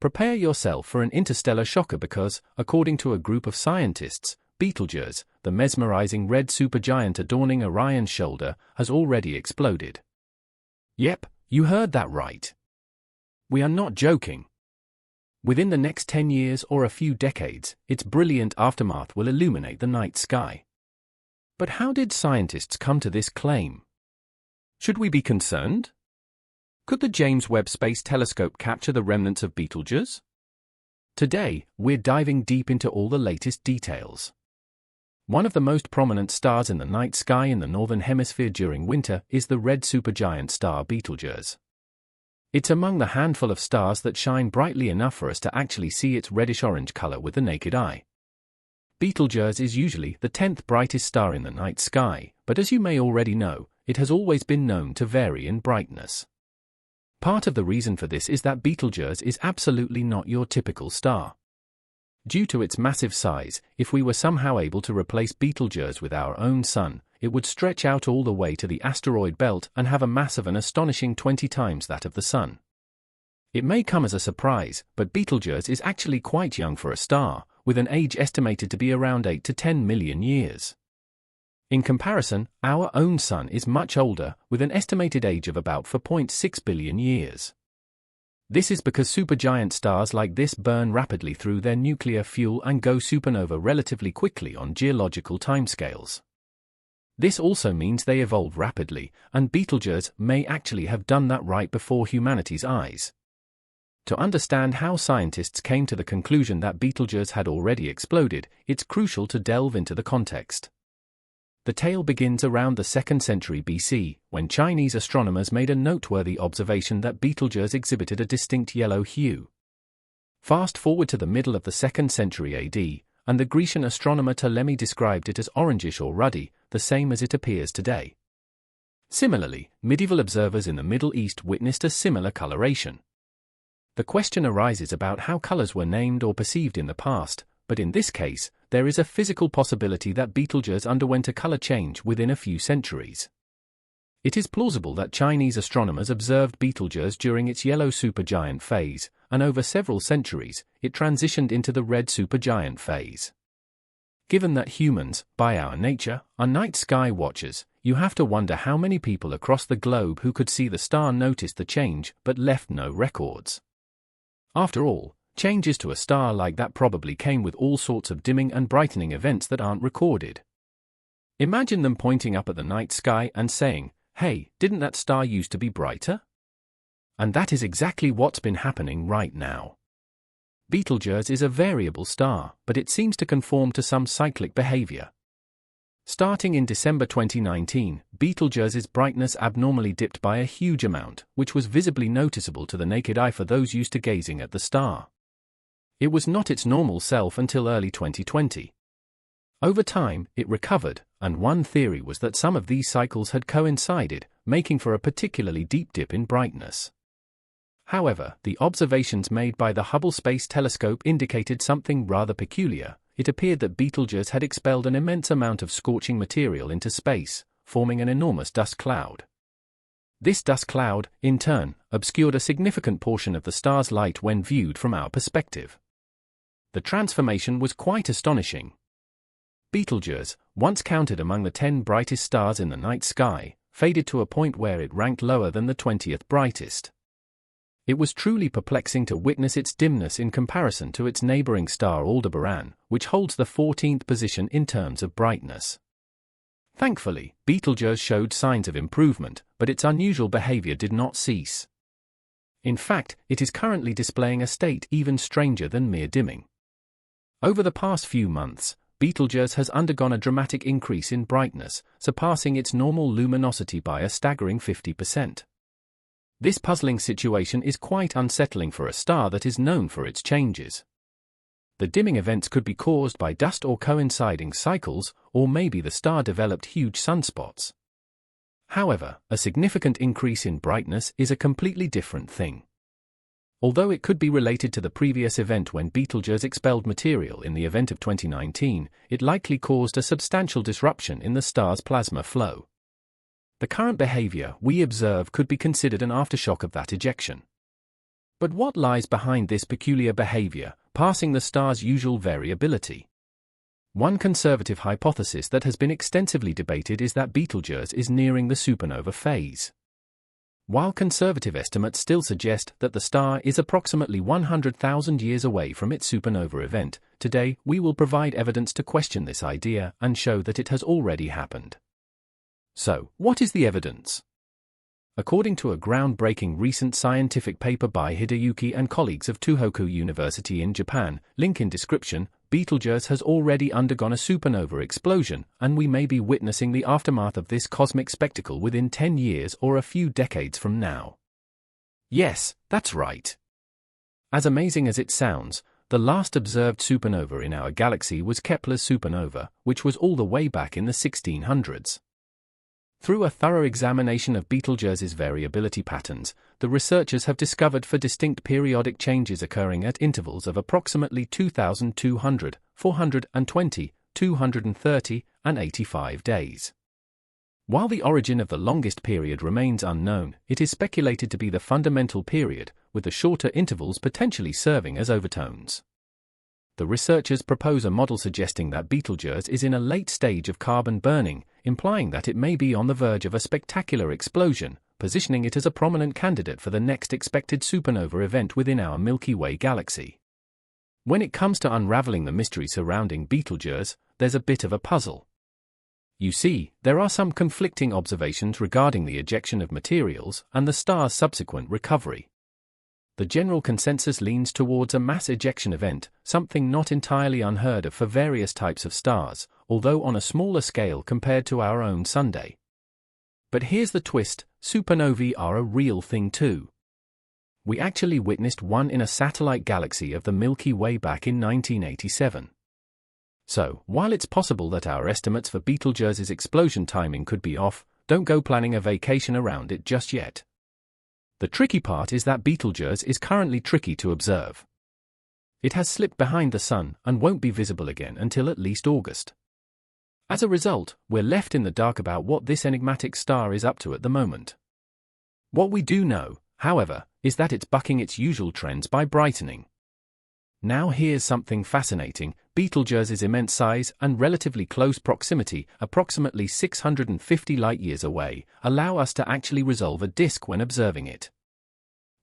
Prepare yourself for an interstellar shocker because, according to a group of scientists, Betelgeuse, the mesmerizing red supergiant adorning Orion's shoulder, has already exploded. Yep, you heard that right. We are not joking. Within the next 10 years or a few decades, its brilliant aftermath will illuminate the night sky. But how did scientists come to this claim? Should we be concerned? Could the James Webb Space Telescope capture the remnants of Betelgeuse? Today, we're diving deep into all the latest details. One of the most prominent stars in the night sky in the northern hemisphere during winter is the red supergiant star Betelgeuse. It's among the handful of stars that shine brightly enough for us to actually see its reddish-orange color with the naked eye. Betelgeuse is usually the 10th brightest star in the night sky, but as you may already know, it has always been known to vary in brightness. Part of the reason for this is that Betelgeuse is absolutely not your typical star. Due to its massive size, if we were somehow able to replace Betelgeuse with our own sun, it would stretch out all the way to the asteroid belt and have a mass of an astonishing 20 times that of the Sun. It may come as a surprise, but Betelgeuse is actually quite young for a star, with an age estimated to be around 8 to 10 million years. In comparison, our own Sun is much older, with an estimated age of about 4.6 billion years. This is because supergiant stars like this burn rapidly through their nuclear fuel and go supernova relatively quickly on geological timescales. This also means they evolve rapidly, and Betelgeuse may actually have done that right before humanity's eyes. To understand how scientists came to the conclusion that Betelgeuse had already exploded, it's crucial to delve into the context. The tale begins around the 2nd century BC, when Chinese astronomers made a noteworthy observation that Betelgeuse exhibited a distinct yellow hue. Fast forward to the middle of the 2nd century AD, and the Grecian astronomer Ptolemy described it as orangish or ruddy, the same as it appears today. Similarly, medieval observers in the Middle East witnessed a similar coloration. The question arises about how colors were named or perceived in the past, but in this case, there is a physical possibility that Betelgeuse underwent a color change within a few centuries. It is plausible that Chinese astronomers observed Betelgeuse during its yellow supergiant phase, and over several centuries, it transitioned into the red supergiant phase. Given that humans, by our nature, are night sky watchers, you have to wonder how many people across the globe who could see the star noticed the change but left no records. After all, changes to a star like that probably came with all sorts of dimming and brightening events that aren't recorded. Imagine them pointing up at the night sky and saying, "Hey, didn't that star used to be brighter?" And that is exactly what's been happening right now. Betelgeuse is a variable star, but it seems to conform to some cyclic behavior. Starting in December 2019, Betelgeuse's brightness abnormally dipped by a huge amount, which was visibly noticeable to the naked eye for those used to gazing at the star. It was not its normal self until early 2020. Over time, it recovered, and one theory was that some of these cycles had coincided, making for a particularly deep dip in brightness. However, the observations made by the Hubble Space Telescope indicated something rather peculiar. It appeared that Betelgeuse had expelled an immense amount of scorching material into space, forming an enormous dust cloud. This dust cloud, in turn, obscured a significant portion of the star's light when viewed from our perspective. The transformation was quite astonishing. Betelgeuse, once counted among the 10 brightest stars in the night sky, faded to a point where it ranked lower than the 20th brightest. It was truly perplexing to witness its dimness in comparison to its neighboring star Aldebaran, which holds the 14th position in terms of brightness. Thankfully, Betelgeuse showed signs of improvement, but its unusual behavior did not cease. In fact, it is currently displaying a state even stranger than mere dimming. Over the past few months, Betelgeuse has undergone a dramatic increase in brightness, surpassing its normal luminosity by a staggering 50%. This puzzling situation is quite unsettling for a star that is known for its changes. The dimming events could be caused by dust or coinciding cycles, or maybe the star developed huge sunspots. However, a significant increase in brightness is a completely different thing. Although it could be related to the previous event when Betelgeuse expelled material in the event of 2019, it likely caused a substantial disruption in the star's plasma flow. The current behavior we observe could be considered an aftershock of that ejection. But what lies behind this peculiar behavior, passing the star's usual variability? One conservative hypothesis that has been extensively debated is that Betelgeuse is nearing the supernova phase. While conservative estimates still suggest that the star is approximately 100,000 years away from its supernova event, today we will provide evidence to question this idea and show that it has already happened. So, what is the evidence? According to a groundbreaking recent scientific paper by Hideyuki and colleagues of Tohoku University in Japan, link in description, Betelgeuse has already undergone a supernova explosion, and we may be witnessing the aftermath of this cosmic spectacle within 10 years or a few decades from now. Yes, that's right. As amazing as it sounds, the last observed supernova in our galaxy was Kepler's supernova, which was all the way back in the 1600s. Through a thorough examination of Betelgeuse's variability patterns, the researchers have discovered four distinct periodic changes occurring at intervals of approximately 2,200, 420, 230, and 85 days. While the origin of the longest period remains unknown, it is speculated to be the fundamental period, with the shorter intervals potentially serving as overtones. The researchers propose a model suggesting that Betelgeuse is in a late stage of carbon burning, implying that it may be on the verge of a spectacular explosion, positioning it as a prominent candidate for the next expected supernova event within our Milky Way galaxy. When it comes to unraveling the mystery surrounding Betelgeuse, there's a bit of a puzzle. You see, there are some conflicting observations regarding the ejection of materials and the star's subsequent recovery. The general consensus leans towards a mass ejection event, something not entirely unheard of for various types of stars, although on a smaller scale compared to our own Sunday. But here's the twist: supernovae are a real thing too. We actually witnessed one in a satellite galaxy of the Milky Way back in 1987. So, while it's possible that our estimates for Betelgeuse's explosion timing could be off, don't go planning a vacation around it just yet. The tricky part is that Betelgeuse is currently tricky to observe. It has slipped behind the Sun and won't be visible again until at least August. As a result, we're left in the dark about what this enigmatic star is up to at the moment. What we do know, however, is that it's bucking its usual trends by brightening. Now here's something fascinating: Betelgeuse's immense size and relatively close proximity, approximately 650 light-years away, allow us to actually resolve a disk when observing it.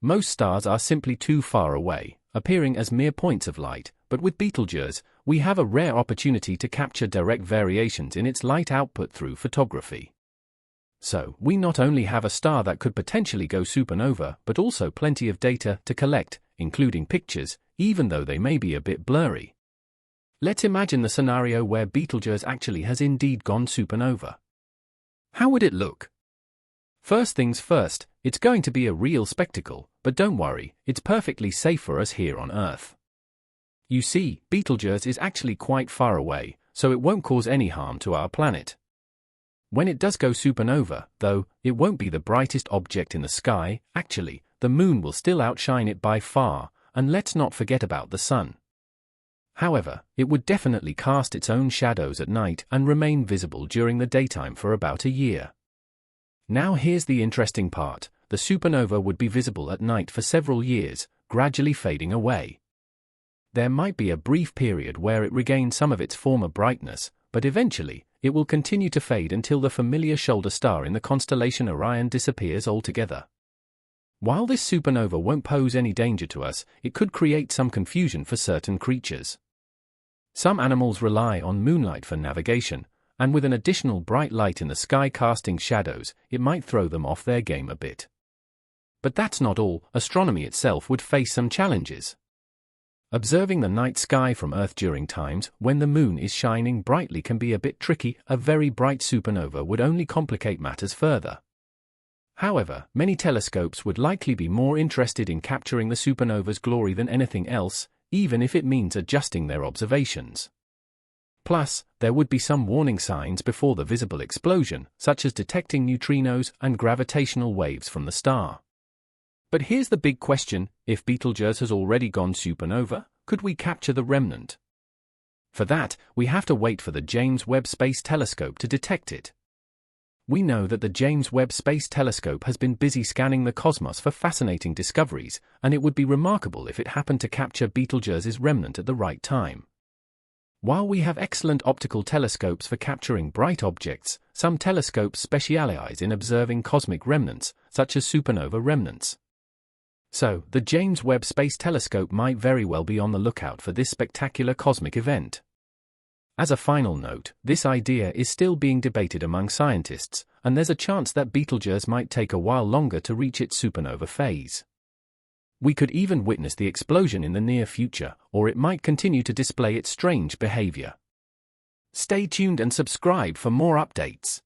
Most stars are simply too far away, appearing as mere points of light, but with Betelgeuse, we have a rare opportunity to capture direct variations in its light output through photography. So, we not only have a star that could potentially go supernova, but also plenty of data to collect, including pictures, even though they may be a bit blurry. Let's imagine the scenario where Betelgeuse actually has indeed gone supernova. How would it look? First things first, it's going to be a real spectacle, but don't worry, it's perfectly safe for us here on Earth. You see, Betelgeuse is actually quite far away, so it won't cause any harm to our planet. When it does go supernova, though, it won't be the brightest object in the sky. Actually, the Moon will still outshine it by far, and let's not forget about the Sun. However, it would definitely cast its own shadows at night and remain visible during the daytime for about a year. Now here's the interesting part: the supernova would be visible at night for several years, gradually fading away. There might be a brief period where it regains some of its former brightness, but eventually, it will continue to fade until the familiar shoulder star in the constellation Orion disappears altogether. While this supernova won't pose any danger to us, it could create some confusion for certain creatures. Some animals rely on moonlight for navigation, and with an additional bright light in the sky casting shadows, it might throw them off their game a bit. But that's not all. Astronomy itself would face some challenges. Observing the night sky from Earth during times when the Moon is shining brightly can be a bit tricky. A very bright supernova would only complicate matters further. However, many telescopes would likely be more interested in capturing the supernova's glory than anything else, even if it means adjusting their observations. Plus, there would be some warning signs before the visible explosion, such as detecting neutrinos and gravitational waves from the star. But here's the big question: if Betelgeuse has already gone supernova, could we capture the remnant? For that, we have to wait for the James Webb Space Telescope to detect it. We know that the James Webb Space Telescope has been busy scanning the cosmos for fascinating discoveries, and it would be remarkable if it happened to capture Betelgeuse's remnant at the right time. While we have excellent optical telescopes for capturing bright objects, some telescopes specialize in observing cosmic remnants, such as supernova remnants. So, the James Webb Space Telescope might very well be on the lookout for this spectacular cosmic event. As a final note, this idea is still being debated among scientists, and there's a chance that Betelgeuse might take a while longer to reach its supernova phase. We could even witness the explosion in the near future, or it might continue to display its strange behavior. Stay tuned and subscribe for more updates.